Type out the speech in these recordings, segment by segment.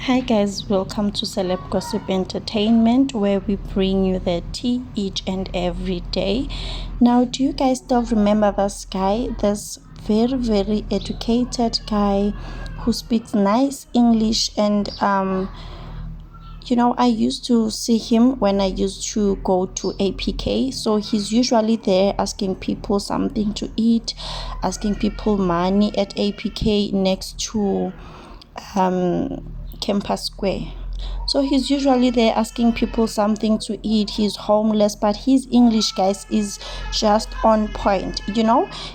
Hi guys, welcome to Celeb Gossip Entertainment, where we bring you the tea each and every day. Now, do you guys still remember this guy? This very educated guy who speaks nice English, and I used to see him when I used to go to APK. So he's usually there asking people something to eat, asking people money at APK next to Campus Square. So he's usually there asking people something to eat. He's homeless, but his English, guys, is just on point.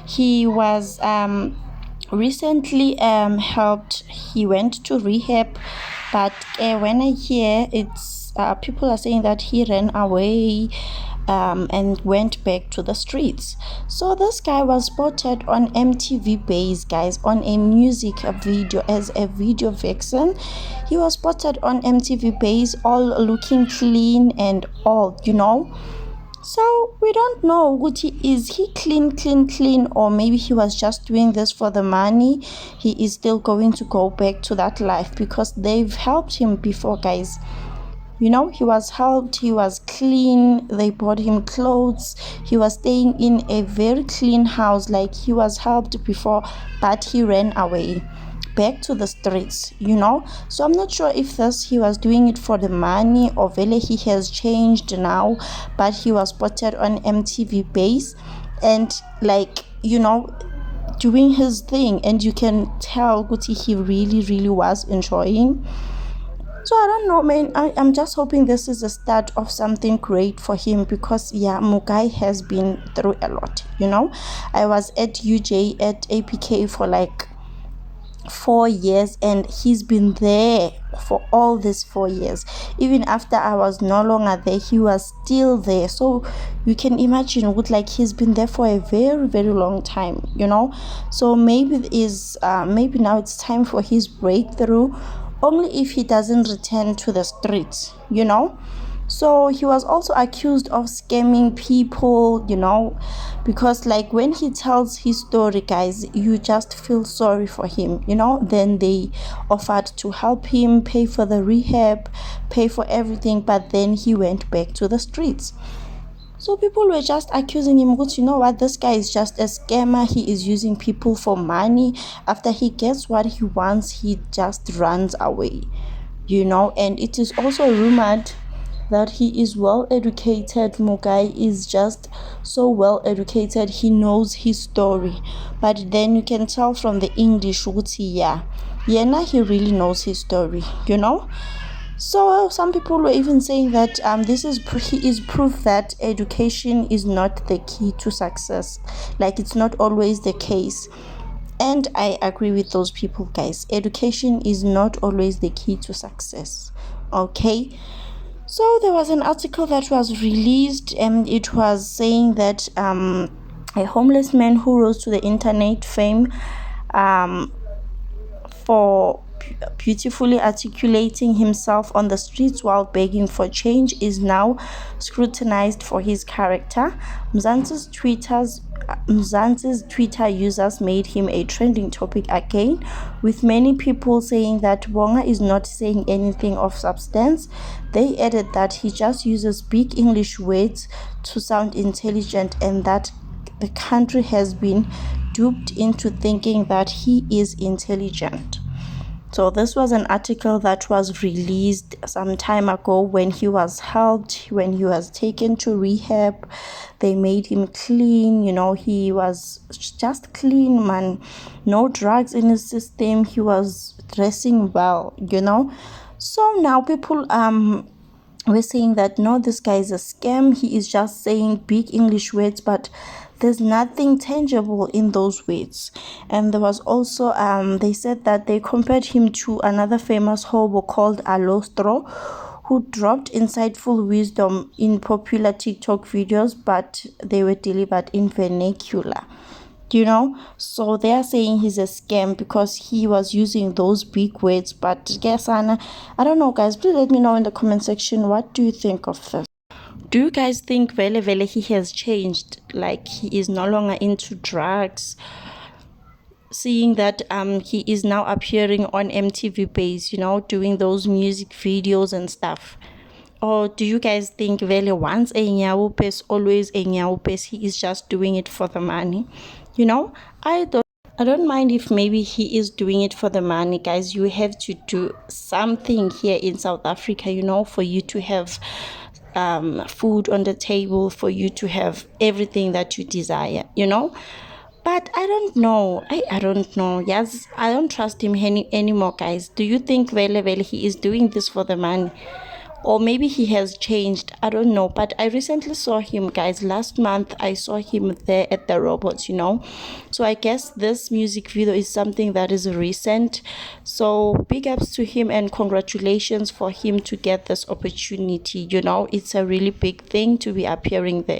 He was recently helped. He went to rehab, but when I hear it's people are saying that he ran away and went back to the streets. So this guy was spotted on MTV base, guys, on a music video as a video vixen. He was spotted on MTV base, all looking clean and all. So we don't know what is he clean, or maybe he was just doing this for the money. He is still going to go back to that life because they've helped him before, guys. He was helped, he was clean, they bought him clothes, he was staying in a very clean house, like he was helped before, but he ran away back to the streets. So I'm not sure if he was doing it for the money, or really he has changed now, but he was spotted on MTV base and doing his thing, and you can tell Guti he really was enjoying. So I don't know, man. I'm just hoping this is the start of something great for him, because Mugai has been through a lot. I was at UJ at APK for like 4 years, and he's been there for all these 4 years. Even after I was no longer there, he was still there. So you can imagine what, like, he's been there for a very long time. So maybe now it's time for his breakthrough, only if he doesn't return to the streets. So he was also accused of scamming people, because like when he tells his story, guys, you just feel sorry for him. Then they offered to help him pay for the rehab, pay for everything, but then he went back to the streets. So people were just accusing him, but you know what, this guy is just a scammer. He is using people for money. After he gets what he wants, he just runs away. And it is also rumored that he is well educated. Mugai is just so well educated, he knows his story. But then you can tell from the English, Yena, he really knows his story. So some people were even saying that he is proof that education is not the key to success. Like, it's not always the case. And I agree with those people, guys. Education is not always the key to success. Okay? So there was an article that was released, and it was saying that a homeless man who rose to the internet fame for beautifully articulating himself on the streets while begging for change is now scrutinized for his character. Mzansi's Twitter users made him a trending topic again, with many people saying that Bonga is not saying anything of substance. They added that he just uses big English words to sound intelligent, and that the country has been duped into thinking that he is intelligent. So this was an article that was released some time ago when he was helped, when he was taken to rehab. They made him clean, he was just clean, man. No drugs in his system. He was dressing well. So now people we're saying that no, this guy is a scam. He is just saying big English words, but there's nothing tangible in those words. And there was also they said that they compared him to another famous hobo called Alostro, who dropped insightful wisdom in popular TikTok videos, but they were delivered in vernacular. So they are saying he's a scam because he was using those big words. But guess Anna, I don't know, guys. Please let me know in the comment section, what do you think of this? Do you guys think Vele he has changed? Like, he is no longer into drugs? seeing that he is now appearing on MTV base, doing those music videos and stuff? Or do you guys think Vele once a Nyawupes, always a Nyawupes, he is just doing it for the money? I don't mind if maybe he is doing it for the money, guys. You have to do something here in South Africa, for you to have food on the table, for you to have everything that you desire. But I don't know. I don't know. Yes, I don't trust him anymore, guys. Do you think Vele Vele he is doing this for the money? Or maybe he has changed, I don't know. But I recently saw him, guys, last month. I saw him there at the robots. So I guess this music video is something that is recent. So big ups to him and congratulations for him to get this opportunity. It's a really big thing to be appearing there.